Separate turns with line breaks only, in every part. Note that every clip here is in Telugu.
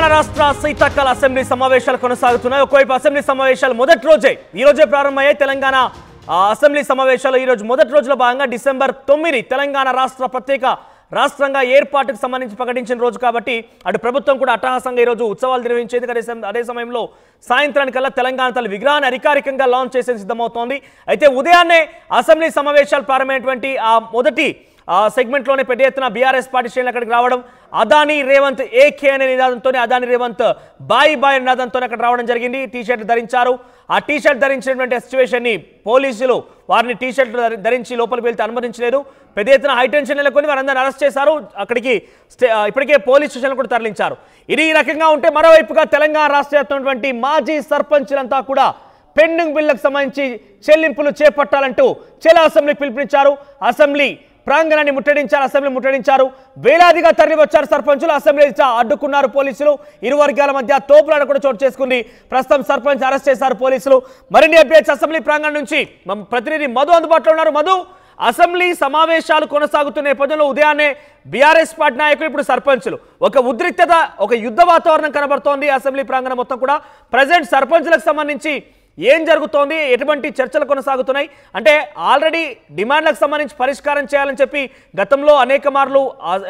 తెలంగాణ రాష్ట్ర శీతాకాల అసెంబ్లీ సమావేశాలు కొనసాగుతున్నాయి. ఒకవైపు అసెంబ్లీ సమావేశాలు మొదటి రోజే ప్రారంభమయ్యాయి. తెలంగాణ అసెంబ్లీ సమావేశాలు ఈ రోజు మొదటి రోజులో భాగంగా డిసెంబర్ 9 తెలంగాణ రాష్ట్ర ప్రత్యేక రాష్ట్రంగా ఏర్పాటుకు సంబంధించి ప్రకటించిన రోజు కాబట్టి అటు ప్రభుత్వం కూడా అట్టహాసంగా ఈ రోజు ఉత్సవాలు నిర్వహించేందుకు అదే సమయంలో సాయంత్రానికల్లా తెలంగాణ తల్లి విగ్రహాన్ని అధికారికంగా లాంచ్ చేసేందుకు సిద్ధమవుతోంది. అయితే ఉదయాన్నే అసెంబ్లీ సమావేశాలు ప్రారంభమైనటువంటి ఆ మొదటి సెగ్మెంట్ లోనే పెద్ద ఎత్తున బీఆర్ఎస్ పార్టీ శ్రేణులు అక్కడికి రావడం, అదానీ రేవంత్ ఏకే అనే నినాదంతో అదానీ రేవంత్ బాయ్ బాయ్ నినాదంతో అక్కడ రావడం జరిగింది. టీషర్ట్ ధరించారు. ఆ టీషర్ట్ ధరించినటువంటి సిచ్యువేషన్ ని పోలీసులు వారిని టీషర్ట్ ధరించి లోపలికి వెళ్తే అనుమతించలేదు. పెద్ద ఎత్తున హైటెన్షన్ నెలకొని వారందరినీ అరెస్ట్ చేశారు. అక్కడికి ఇప్పటికే పోలీస్ స్టేషన్లు కూడా తరలించారు. ఇది ఈ రకంగా ఉంటే మరోవైపుగా తెలంగాణ రాష్ట్ర వ్యాప్తంగా మాజీ సర్పంచులంతా కూడా పెండింగ్ బిల్లుకు సంబంధించి చెల్లింపులు చేపట్టాలంటూ చెల అసెంబ్లీ పిలుపునిచ్చారు. అసెంబ్లీ ప్రాంగణాన్ని ముట్టడించారు. వేలాదిగా తరలి వచ్చారు సర్పంచులు. అసెంబ్లీ అడ్డుకున్నారు పోలీసులు. ఇరు వర్గాల మధ్య తోపులాట కూడా చోటు చేసుకుంది. ప్రస్తుతం సర్పంచ్ అరెస్ట్ చేశారు పోలీసులు. మరిన్ని అప్డేట్స్ అసెంబ్లీ ప్రాంగణం నుంచి ప్రతినిధి మధు అందుబాటులో ఉన్నారు. మధు, అసెంబ్లీ సమావేశాలు కొనసాగుతున్న నేపథ్యంలో ఉదయాన్నే బీఆర్ఎస్ పార్టీ నాయకులు ఇప్పుడు సర్పంచులు ఒక ఉద్రిక్తత, ఒక యుద్ధ వాతావరణం కనబడుతోంది అసెంబ్లీ ప్రాంగణం మొత్తం కూడా. ప్రజెంట్ సర్పంచులకు సంబంధించి ఏం జరుగుతోంది, ఎటువంటి చర్చలు కొనసాగుతున్నాయి అంటే ఆల్రెడీ డిమాండ్లకు సంబంధించి పరిష్కారం చేయాలని చెప్పి గతంలో అనేక మార్లు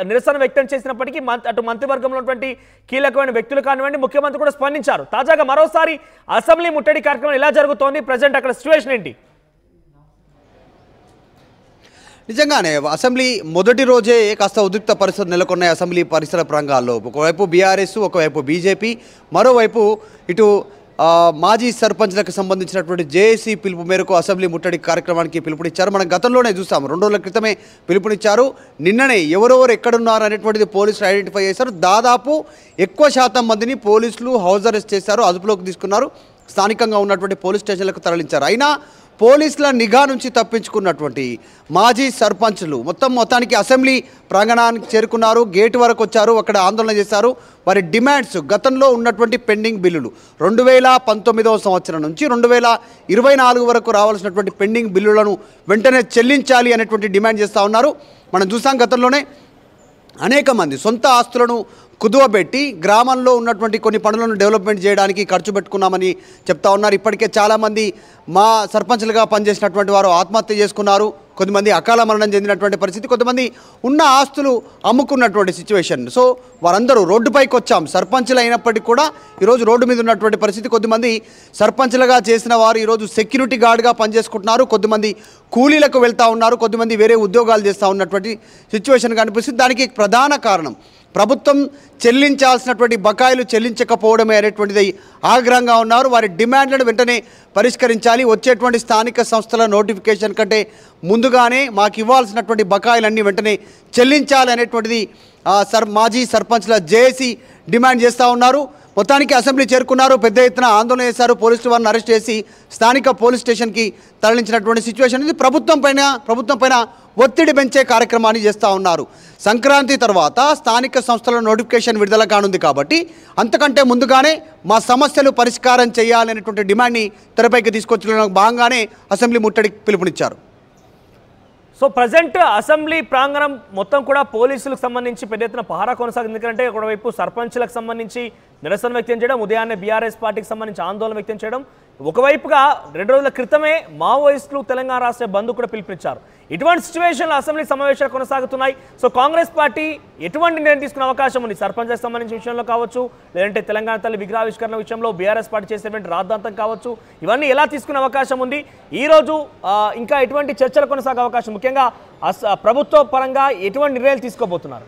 నిరసన వ్యక్తం చేసినప్పటికీ అటు మంత్రివర్గంలో ఉన్నటువంటి కీలకమైన వ్యక్తులు కానివ్వండి, ముఖ్యమంత్రి కూడా స్పందించారు. తాజాగా మరోసారి అసెంబ్లీ ముట్టడి కార్యక్రమం ఎలా జరుగుతోంది, ప్రజెంట్ అక్కడ సిచ్యువేషన్ ఏంటి?
నిజంగానే అసెంబ్లీ మొదటి రోజే కాస్త ఉద్రిక్త పరిస్థితులు నెలకొన్నాయి అసెంబ్లీ పరిసర ప్రాంగాల్లో. ఒకవైపు బీఆర్ఎస్, ఒకవైపు బీజేపీ, మరోవైపు ఇటు మాజీ సర్పంచ్లకు సంబంధించినటువంటి జేఏసీ పిలుపు మేరకు అసెంబ్లీ ముట్టడి కార్యక్రమానికి పిలుపునిచ్చారు. మనం గతంలోనే చూసాము, 2 రోజుల క్రితమే పిలుపునిచ్చారు. నిన్ననే ఎవరెవరు ఎక్కడున్నారు అనేటువంటిది పోలీసులు ఐడెంటిఫై చేశారు. దాదాపు ఎక్కువ శాతం మందిని పోలీసులు హౌస్ అరెస్ట్ చేశారు, అదుపులోకి తీసుకున్నారు, స్థానికంగా ఉన్నటువంటి పోలీస్ స్టేషన్లకు తరలించారు. అయినా పోలీసుల నిఘా నుంచి తప్పించుకున్నటువంటి మాజీ సర్పంచ్లు మొత్తానికి అసెంబ్లీ ప్రాంగణానికి చేరుకున్నారు. గేటు వరకు వచ్చారు, అక్కడ ఆందోళన చేశారు. వారి డిమాండ్స్, గతంలో ఉన్నటువంటి పెండింగ్ బిల్లులు 2019వ సంవత్సరం నుంచి 2024 వరకు రావాల్సినటువంటి పెండింగ్ బిల్లులను వెంటనే చెల్లించాలి అనేటువంటి డిమాండ్ చేస్తూ ఉన్నారు. మనం చూసాం, గతంలోనే అనేక మంది సొంత ఆస్తులను కుదువబెట్టి గ్రామంలో ఉన్నటువంటి కొన్ని పనులను డెవలప్మెంట్ చేయడానికి ఖర్చు పెట్టుకున్నామని చెప్తా ఉన్నారు. ఇప్పటికే చాలామంది మా సర్పంచ్లుగా పనిచేసినటువంటి వారు ఆత్మహత్య చేసుకున్నారు. కొంతమంది అకాల మరణం చెందినటువంటి పరిస్థితి, కొంతమంది ఉన్న ఆస్తులు అమ్ముకున్నటువంటి సిచ్యువేషన్. సో వారందరూ రోడ్డుపైకి వచ్చాం. సర్పంచ్లు అయినప్పటికీ కూడా ఈరోజు రోడ్డు మీద ఉన్నటువంటి పరిస్థితి. కొద్దిమంది సర్పంచ్లుగా చేసిన వారు ఈరోజు సెక్యూరిటీ గార్డ్గా పనిచేసుకుంటున్నారు, కొద్దిమంది కూలీలకు వెళ్తూ ఉన్నారు, కొద్దిమంది వేరే ఉద్యోగాలు చేస్తూ ఉన్నటువంటి సిచ్యువేషన్ కనిపిస్తుంది. దానికి ప్రధాన కారణం ప్రభుత్వం చెల్లించాల్సినటువంటి బకాయిలు చెల్లించకపోవడమే అనేటువంటిది ఆగ్రహంగా ఉన్నారు. వారి డిమాండ్లను వెంటనే పరిష్కరించాలి, వచ్చేటువంటి స్థానిక సంస్థల నోటిఫికేషన్ కంటే ముందుగానే మాకు ఇవ్వాల్సినటువంటి బకాయిలన్నీ వెంటనే చెల్లించాలి అనేటువంటిది మాజీ సర్పంచ్ల జేఏసీ డిమాండ్ చేస్తూ ఉన్నారు. మొత్తానికి అసెంబ్లీ చేరుకున్నారు, పెద్ద ఎత్తున ఆందోళన చేశారు. పోలీసులు వారిని అరెస్ట్ చేసి స్థానిక పోలీస్ స్టేషన్కి తరలించినటువంటి సిచ్యువేషన్ ఇది. ప్రభుత్వం పైన ఒత్తిడి పెంచే కార్యక్రమాన్ని చేస్తూ ఉన్నారు. సంక్రాంతి తర్వాత స్థానిక సంస్థల నోటిఫికేషన్ విడుదల కానుంది కాబట్టి అంతకంటే ముందుగానే మా సమస్యలు పరిష్కారం చేయాలనేటువంటి డిమాండ్ని తెరపైకి తీసుకొచ్చిన భాగంగానే అసెంబ్లీ ముట్టడికి పిలుపునిచ్చారు.
సో ప్రజెంట్ అసెంబ్లీ ప్రాంగణం మొత్తం కూడా పోలీసులకు సంబంధించి పెద్ద ఎత్తున పహారా కొనసాగింది. ఎందుకంటే ఒకవైపు సర్పంచ్లకు సంబంధించి నిరసన వ్యక్తం చేయడం, ఉదయాన్నే బీఆర్ఎస్ పార్టీకి సంబంధించి ఆందోళన వ్యక్తం చేయడం, ఒకవైపుగా 2 రోజుల క్రితమే మావోయిస్టులు తెలంగాణ రాష్ట్ర బంద్ కూడా పిలుపునిచ్చారు. ఇటువంటి సిచ్యువేషన్లో అసెంబ్లీ సమావేశాలు కొనసాగుతున్నాయి. సో కాంగ్రెస్ పార్టీ ఎటువంటి నిర్ణయం తీసుకునే అవకాశం ఉంది? సర్పంచ్లకు సంబంధించిన విషయంలో కావచ్చు, లేదంటే తెలంగాణ తల్లి విగ్రహావిష్కరణ విషయంలో బీఆర్ఎస్ పార్టీ చేసేటువంటి రాద్ధాంతం కావచ్చు, ఇవన్నీ ఎలా తీసుకునే అవకాశం ఉంది? ఈరోజు ఇంకా ఎటువంటి చర్చలు కొనసాగే అవకాశం, ముఖ్యంగా ప్రభుత్వ పరంగా ఎటువంటి నిర్ణయాలు తీసుకోబోతున్నారు?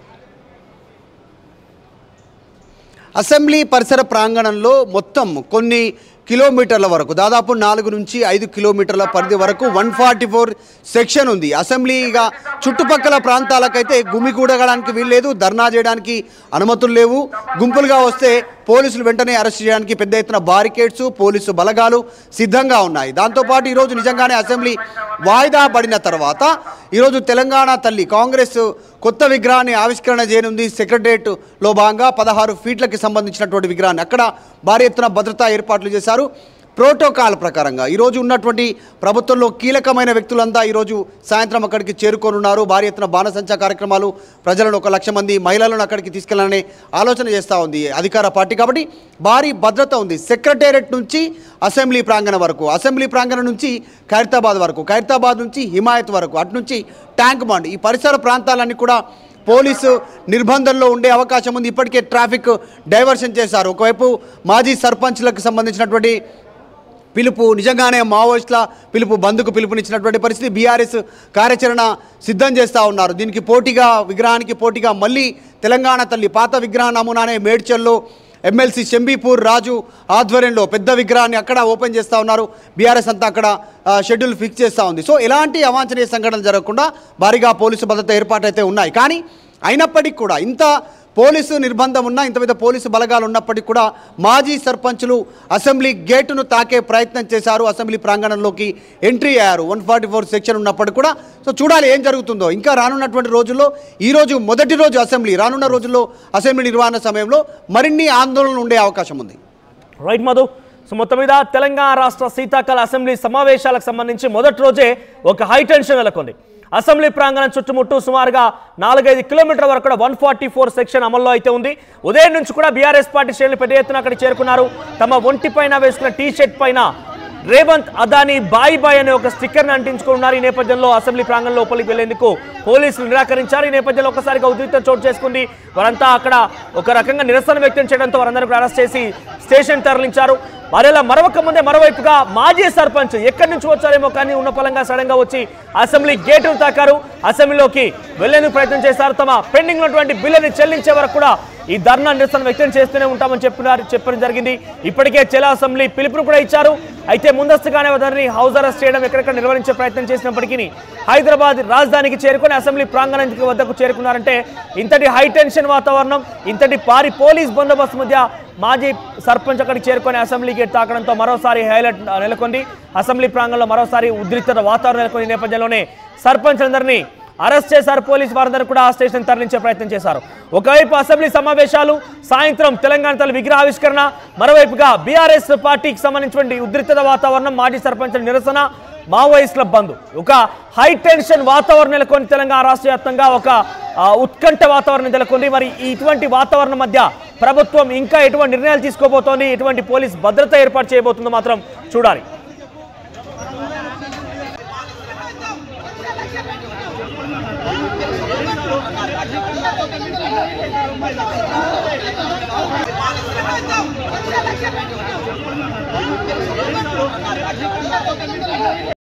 అసెంబ్లీ పరిసర ప్రాంగణంలో మొత్తం కొన్ని కిలోమీటర్ల వరకు, దాదాపు 4 నుంచి 5 కిలోమీటర్ల పరిధి వరకు 144 సెక్షన్ ఉంది. అసెంబ్లీగా చుట్టుపక్కల ప్రాంతాలకైతే గుమిగూడడానికి వీల్లేదు, ధర్నా చేయడానికి అనుమతులు లేవు. గుంపులుగా వస్తే పోలీసులు వెంటనే అరెస్ట్ చేయడానికి పెద్ద ఎత్తున బారికేడ్స్, పోలీసు బలగాలు సిద్ధంగా ఉన్నాయి. దాంతోపాటు ఈరోజు నిజంగానే అసెంబ్లీ వాయిదా పడిన తర్వాత ఈరోజు తెలంగాణ తల్లి కాంగ్రెస్ కొత్త విగ్రహాన్ని ఆవిష్కరణ చేయనుంది. సెక్రటరియట్లో భాగంగా 16 ఫీట్లకి సంబంధించినటువంటి విగ్రహాన్ని అక్కడ భారీ ఎత్తున భద్రతా ఏర్పాట్లు చేశారు. ప్రోటోకాల్ ప్రకారంగా ఈరోజు ఉన్నటువంటి ప్రభుత్వంలో కీలకమైన వ్యక్తులంతా ఈరోజు సాయంత్రం అక్కడికి చేరుకోనున్నారు. భారీ ఎత్తున బాణసంచా కార్యక్రమాలు, ప్రజలను 1,00,000 మంది మహిళలను అక్కడికి తీసుకెళ్లాలనే ఆలోచన చేస్తూ ఉంది అధికార పార్టీ. కాబట్టి భారీ భద్రత ఉంది. సెక్రటేరియట్ నుంచి అసెంబ్లీ ప్రాంగణం వరకు, అసెంబ్లీ ప్రాంగణం నుంచి ఖైరతాబాద్ వరకు, ఖైరతాబాద్ నుంచి హిమాయత్ వరకు, అటు నుంచి ట్యాంక్ బండ్, ఈ పరిసర ప్రాంతాలన్నీ కూడా పోలీసు నిర్బంధంలో ఉండే అవకాశం ఉంది. ఇప్పటికే ట్రాఫిక్ డైవర్షన్ చేశారు. ఒకవైపు మాజీ సర్పంచ్లకు సంబంధించినటువంటి పిలుపు, నిజంగానే మావోయిస్టుల పిలుపు, బంద్కు పిలుపునిచ్చినటువంటి పరిస్థితి. బీఆర్ఎస్ కార్యాచరణ సిద్ధం చేస్తూ ఉన్నారు. దీనికి పోటీగా, విగ్రహానికి పోటీగా మళ్ళీ తెలంగాణ తల్లి పాత విగ్రహ నమూనానే మేడ్చల్లో ఎమ్మెల్సీ షంబీపూర్ రాజు ఆధ్వర్యంలో పెద్ద విగ్రహాన్ని అక్కడ ఓపెన్ చేస్తూ ఉన్నారు. బీఆర్ఎస్ అంతా అక్కడ షెడ్యూల్ ఫిక్స్ చేస్తూ ఉంది. సో ఎలాంటి అవాంఛనీయ సంఘటనలు జరగకుండా భారీగా పోలీసు భద్రత ఏర్పాటైతే ఉన్నాయి. కానీ అయినప్పటికీ కూడా ఇంత పోలీసు నిర్బంధం ఉన్నా, ఇంత పెద్ద పోలీసు బలగాలు ఉన్నప్పటికీ కూడా మాజీ సర్పంచులు అసెంబ్లీ గేటును తాకే ప్రయత్నం చేశారు. అసెంబ్లీ ప్రాంగణంలోకి ఎంట్రీ అయ్యారు. 144 సెక్షన్ ఉన్నప్పటికీ కూడా. సో చూడాలి ఏం జరుగుతుందో. ఇంకా రానున్నటువంటి రోజుల్లో, ఈరోజు మొదటి రోజు అసెంబ్లీ, రానున్న రోజుల్లో అసెంబ్లీ నిర్వహణ సమయంలో మరిన్ని ఆందోళనలు ఉండే అవకాశం ఉంది.
రైట్ మధు. సో మొత్తం మీద తెలంగాణ రాష్ట్ర శీతాకాల అసెంబ్లీ సమావేశాలకు సంబంధించి మొదటి రోజే ఒక హై టెన్షన్ నెలకొంది. అసెంబ్లీ ప్రాంగణం చుట్టుముట్టు సుమారుగా 4-5 కిలోమీటర్ల వరకు కూడా 144 సెక్షన్ అమల్లో అయితే ఉంది. ఉదయం నుంచి కూడా బీఆర్ఎస్ పార్టీ శ్రేణులు పెద్ద ఎత్తున అక్కడ చేరుకున్నారు. తమ ఒంటి పైన వేసుకున్న టీ షర్ట్ పైన రేవంత్ అదానీ బాయ్ బాయ్ అనే ఒక స్టిక్కర్ని అంటించుకున్నారు. ఈ నేపథ్యంలో అసెంబ్లీ ప్రాంగణం లోపలికి వెళ్లేందుకు పోలీసులు నిరాకరించారు. ఈ నేపథ్యంలో ఒకసారిగా ఉద్రిక్తత చోటు చేసుకుంది. వారంతా అక్కడ ఒక రకంగా నిరసన వ్యక్తం చేయడంతో వారందరూ అరెస్ట్ చేసి స్టేషన్ తరలించారు. మరలా మరొక ముందే మరోవైపుగా మాజీ సర్పంచ్ ఎక్కడి నుంచి వచ్చారేమో కానీ ఉన్న పలంగా సడన్ గా వచ్చి అసెంబ్లీ గేటును తాకారు. అసెంబ్లీలోకి వెళ్లేందుకు ప్రయత్నం చేశారు. తమ పెండింగ్ ఉన్నటువంటి బిల్లుని చెల్లించే వరకు కూడా ఈ ధర్నా నిరసన వ్యక్తం చేస్తూనే ఉంటామని చెప్పడం జరిగింది. ఇప్పటికే చెల అసెంబ్లీ పిలుపును కూడా ఇచ్చారు. అయితే ముందస్తుగానే వారిని హౌస్ అరెస్ట్ చేయడం, ఎక్కడెక్కడ నిర్వహించే ప్రయత్నం చేసినప్పటికీ హైదరాబాద్ రాజధానికి చేరుకుని అసెంబ్లీ ప్రాంగణానికి వద్దకు చేరుకున్నారంటే ఇంతటి హై టెన్షన్ వాతావరణం, ఇంతటి భారీ పోలీస్ బందోబస్తు మధ్య మాజీ సర్పంచ్ అక్కడికి చేరుకొని అసెంబ్లీ గేట్ తాకడంతో మరోసారి హైలైట్ నెలకొంది. అసెంబ్లీ ప్రాంగణంలో మరోసారి ఉద్రిక్తత వాతావరణం నెలకొన్న నేపథ్యంలోనే సర్పంచ్ అందరినీ అరెస్ట్ చేశారు. పోలీసు వారందరూ కూడా ఆ స్టేషన్ తరలించే ప్రయత్నం చేశారు. ఒకవైపు అసెంబ్లీ సమావేశాలు, సాయంత్రం తెలంగాణ తల్లి విగ్రహావిష్కరణ, మరోవైపుగా బీఆర్ఎస్ పార్టీకి సంబంధించినటువంటి ఉద్రిక్తత వాతావరణం, మాజీ సర్పంచ్ నిరసన, మావోయిస్టుల బంద్, ఒక హై టెన్షన్ వాతావరణం నెలకొని తెలంగాణ రాష్ట్ర వ్యాప్తంగా ఒక ఉత్కంఠ వాతావరణం నెలకొంది. మరి ఇటువంటి వాతావరణం మధ్య ప్రభుత్వం ఇంకా ఎటువంటి నిర్ణయాలు తీసుకోబోతోంది, ఎటువంటి పోలీస్ భద్రత ఏర్పాటు చేయబోతుందో మాత్రం చూడాలి.